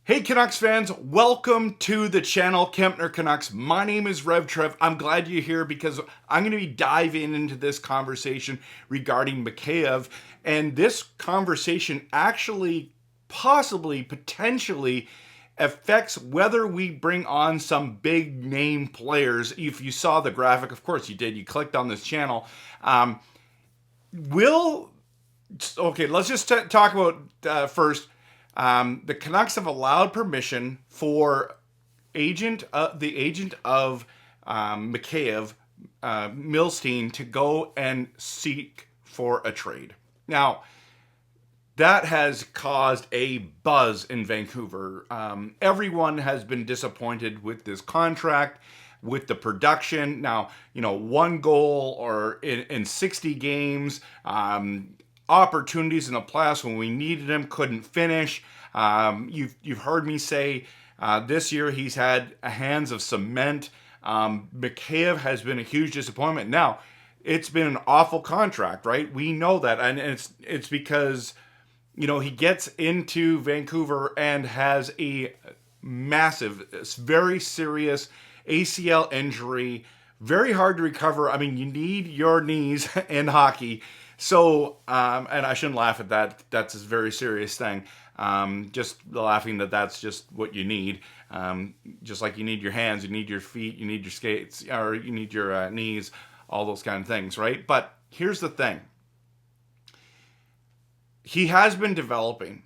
Hey Canucks fans, welcome to the channel Kempner Canucks. My name is Rev Trev. I'm glad you're here because I'm going to be diving into this conversation regarding Mikheyev. And this conversation actually, possibly, potentially affects whether we bring on some big name players. If you saw the graphic, of course you did, you clicked on this channel. Will, okay, let's just talk about first. The Canucks have allowed permission for the agent of Mikheyev, Milstein, to go and seek for a trade. Now, that has caused a buzz in Vancouver. Everyone has been disappointed with this contract, with the production. Now, one goal or in 60 games, opportunities in the playoffs when we needed him, couldn't finish. You've heard me say this year he's had hands of cement. Mikheyev has been a huge disappointment. Now, it's been an awful contract, right? We know that, and it's because he gets into Vancouver and has a massive, very serious ACL injury, very hard to recover. I mean, you need your knees in hockey. So, and I shouldn't laugh at that. That's a very serious thing. Just laughing that's just what you need. Just like you need your hands, you need your feet, you need your skates, or you need your knees, all those kind of things, right? But here's the thing. He has been developing.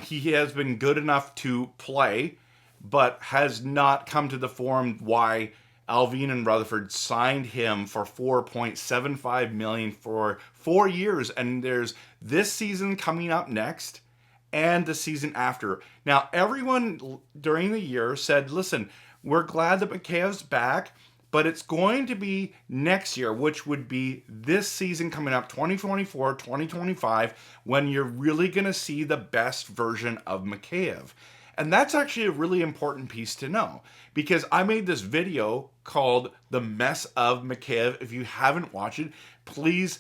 He has been good enough to play, but has not come to the form why Allvin and Rutherford signed him for $4.75 million for 4 years, and there's this season coming up next and the season after. Now, everyone during the year said, listen, we're glad that Mikheyev's back, but it's going to be next year, which would be this season coming up, 2024, 2025, when you're really going to see the best version of Mikheyev. And that's actually a really important piece to know, because I made this video called The Mess of Mikheyev. If you haven't watched it, please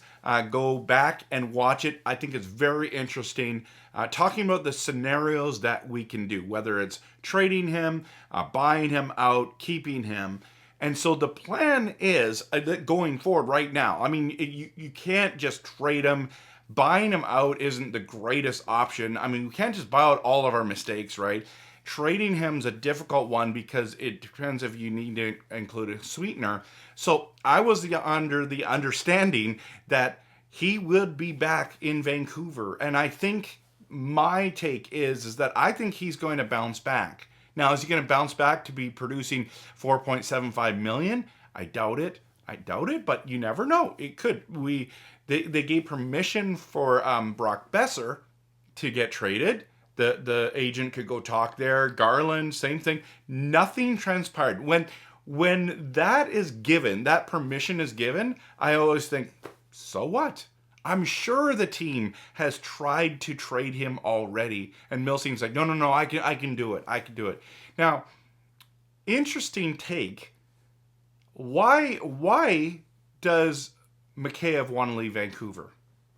go back and watch it. I think it's very interesting, talking about the scenarios that we can do, whether it's trading him, buying him out, keeping him. And so the plan is going forward right now. I mean, you can't just trade him. Buying him out isn't the greatest option. I mean, we can't just buy out all of our mistakes, right? Trading him's a difficult one because it depends if you need to include a sweetener. So I was under the understanding that he would be back in Vancouver. And I think my take is that I think he's going to bounce back. Now, is he going to bounce back to be producing $4.75 million? I doubt it. But you never know. It could. They gave permission for Brock Besser to get traded. The agent could go talk there. Garland, same thing. Nothing transpired. When that is given, that permission is given, I always think, so what? I'm sure the team has tried to trade him already, and Milstein's like, no, I can do it. Now, interesting take. Why does Mikheyev want to leave Vancouver?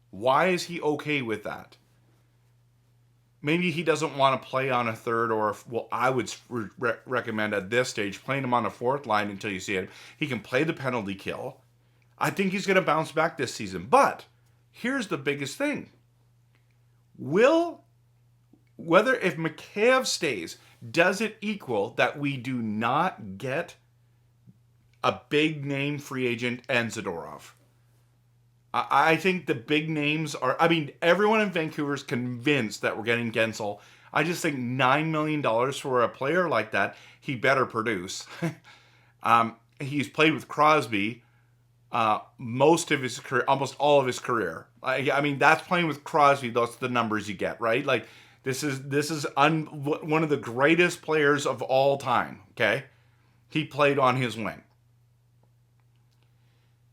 Why is he okay with that? Maybe he doesn't want to play on a third, or I would recommend at this stage playing him on a fourth line until you see it. He can play the penalty kill. I think he's going to bounce back this season, but here's the biggest thing. Whether if Mikheyev stays, does it equal that we do not get a big name free agent and Zadorov? I think the big names are, everyone in Vancouver is convinced that we're getting Gensel. I just think $9 million for a player like that, he better produce. He's played with Crosby most of his career, almost all of his career. That's playing with Crosby. Those are the numbers you get, right? Like this is one of the greatest players of all time. Okay, he played on his wing.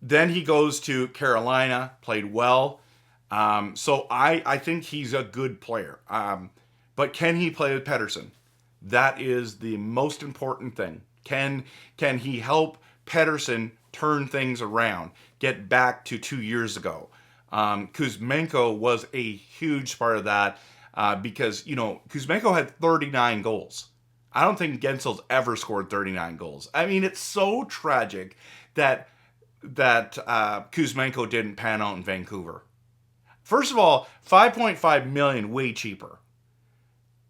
Then he goes to Carolina, played well. So I think he's a good player. But can he play with Pettersson? That is the most important thing. Can he help Pettersson turn things around, get back to 2 years ago? Kuzmenko was a huge part of that. because, Kuzmenko had 39 goals. I don't think Gensel's ever scored 39 goals. I mean, it's so tragic that Kuzmenko didn't pan out in Vancouver. First of all, 5.5 million, way cheaper.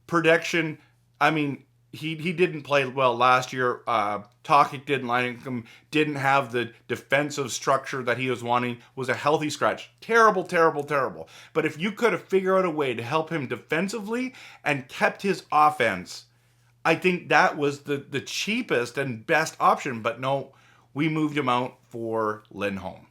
Prediction, I mean, he didn't play well last year. Tokic didn't like him, didn't have the defensive structure that he was wanting, was a healthy scratch. Terrible, terrible, terrible. But if you could have figured out a way to help him defensively and kept his offense, I think that was the cheapest and best option. But no, we moved him out for Lindholm.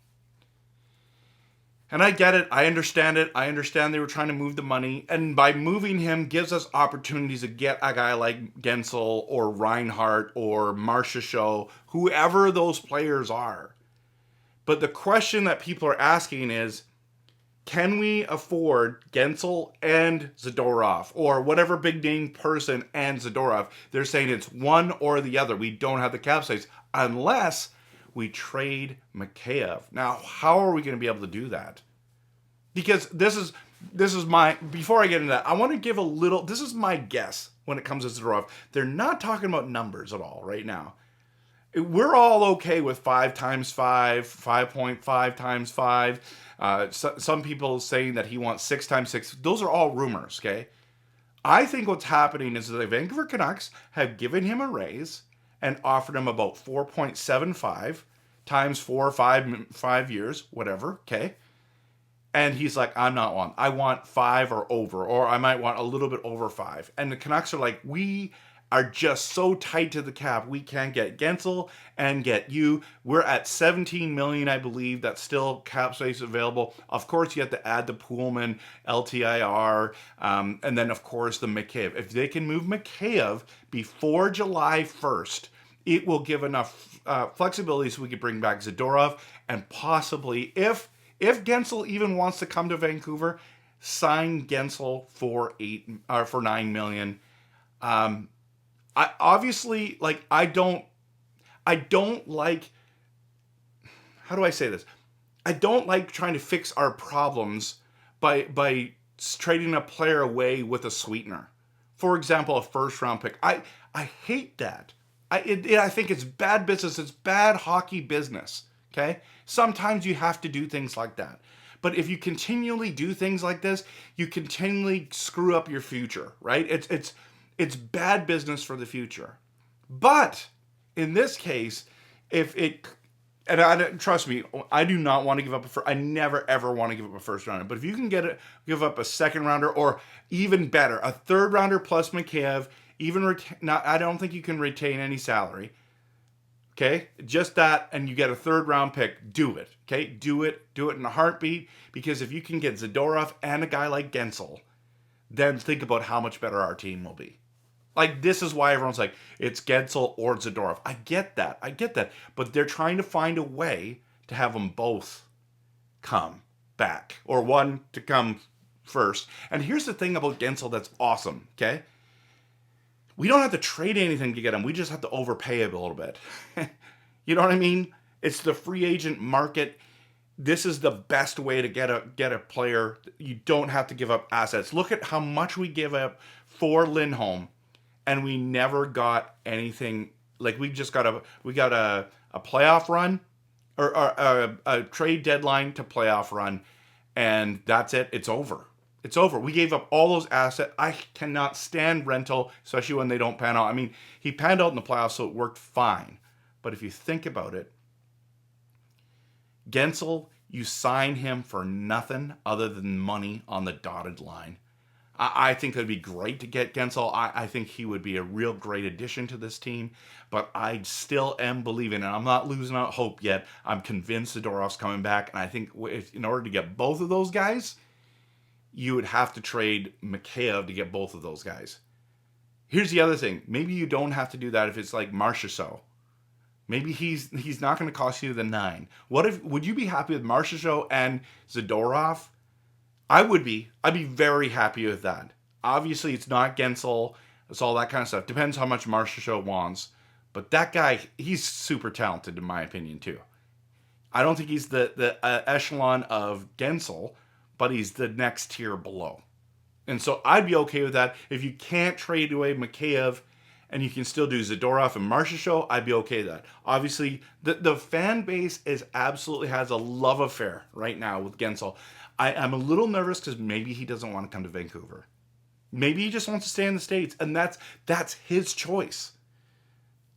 And I get it. I understand it. I understand they were trying to move the money. And by moving him gives us opportunities to get a guy like Guentzel or Reinhart or Marchessault, whoever those players are. But the question that people are asking is, can we afford Guentzel and Zadorov or whatever big name person and Zadorov? They're saying it's one or the other. We don't have the cap space unless we trade Mikheyev. Now, how are we going to be able to do that? Because this is my, before I get into that, I want to give a little, this is my guess when it comes to Zadorov. They're not talking about numbers at all right now. We're all okay with 5 times 5, 5.5 times 5. Some people saying that he wants 6 times 6. Those are all rumors, okay? I think what's happening is the Vancouver Canucks have given him a raise and offered him about 4.75 times 4 or 5 years, whatever, okay? And he's like, I'm not one. I want 5 or over, or I might want a little bit over 5. And the Canucks are like, we are just so tight to the cap. We can't get Guentzel and get you. We're at 17 million, I believe. That's still cap space available. Of course, you have to add the Poolman, LTIR, and then, of course, the Mikheyev. If they can move Mikheyev before July 1st, it will give enough flexibility so we could bring back Zadorov and possibly, if Guentzel even wants to come to Vancouver, sign Guentzel for $9 million. I obviously, like, I don't like, how do I say this? I don't like trying to fix our problems by trading a player away with a sweetener. For example, a first round pick. I hate that. I think it's bad business. It's bad hockey business. Okay? Sometimes you have to do things like that. But if you continually do things like this, you continually screw up your future, right? It's bad business for the future. But in this case, trust me, I do not want to give up I never ever want to give up a first rounder. But if you can give up a second rounder, or even better, a third rounder plus Mikheyev, I don't think you can retain any salary. Okay, just that, and you get a third round pick. Do it. Okay, do it in a heartbeat. Because if you can get Zadorov and a guy like Guentzel, then think about how much better our team will be. Like, this is why everyone's like, it's Guentzel or Zadorov. I get that. But they're trying to find a way to have them both come back, or one to come first. And here's the thing about Guentzel that's awesome, okay? We don't have to trade anything to get him. We just have to overpay him a little bit. You know what I mean? It's the free agent market. This is the best way to get a player. You don't have to give up assets. Look at how much we give up for Lindholm, and we never got anything. Like, we got a playoff run, or a trade deadline to playoff run, and that's it. It's over. It's over. We gave up all those assets. I cannot stand rental, especially when they don't pan out. I mean, he panned out in the playoffs, so it worked fine. But if you think about it, Guentzel, you sign him for nothing other than money on the dotted line. I think it'd be great to get Guentzel. I think he would be a real great addition to this team. But I still am believing, and I'm not losing out hope yet. I'm convinced Zadorov's coming back. And I think in order to get both of those guys, you would have to trade Mikheyev to get both of those guys. Here's the other thing. Maybe you don't have to do that if it's like Marchessault. Maybe he's not going to cost you the 9. Would you be happy with Marchessault and Zadorov? I would be. I'd be very happy with that. Obviously, it's not Guentzel. It's all that kind of stuff. Depends how much Marchessault wants. But that guy, he's super talented in my opinion too. I don't think he's the echelon of Guentzel, but he's the next tier below. And so I'd be okay with that. If you can't trade away Mikheyev and you can still do Zadorov and Marchessault, I'd be okay with that. Obviously, the fan base is absolutely has a love affair right now with Guentzel. I'm a little nervous because maybe he doesn't want to come to Vancouver. Maybe he just wants to stay in the States, and that's his choice.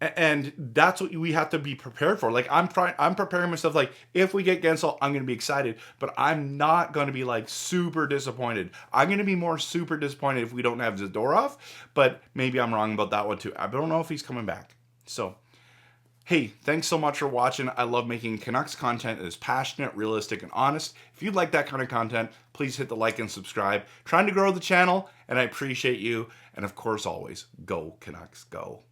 And that's what we have to be prepared for. Like I'm preparing myself. Like if we get Guentzel, I'm going to be excited, but I'm not going to be like super disappointed. I'm going to be more super disappointed if we don't have Zadorov. But maybe I'm wrong about that one too. I don't know if he's coming back. So, hey, thanks so much for watching. I love making Canucks content that is passionate, realistic, and honest. If you'd like that kind of content, please hit the like and subscribe. Trying to grow the channel, and I appreciate you. And of course, always go Canucks, go.